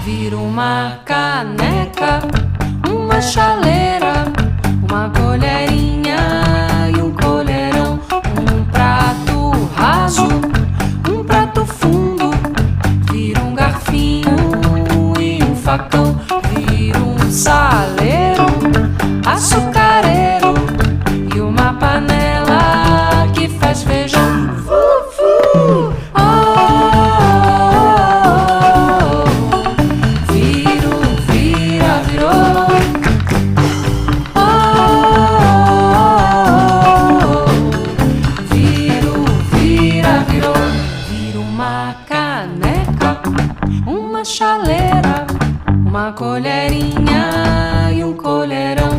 vira uma caneca, uma chaleira, uma colherinha e um colherão, um prato raso, um prato fundo, vira um garfinho e um facão, vira um saleiro, açucareiro e uma panela que faz feijão. Uma caneca, uma chaleira, uma colherinha e um colherão.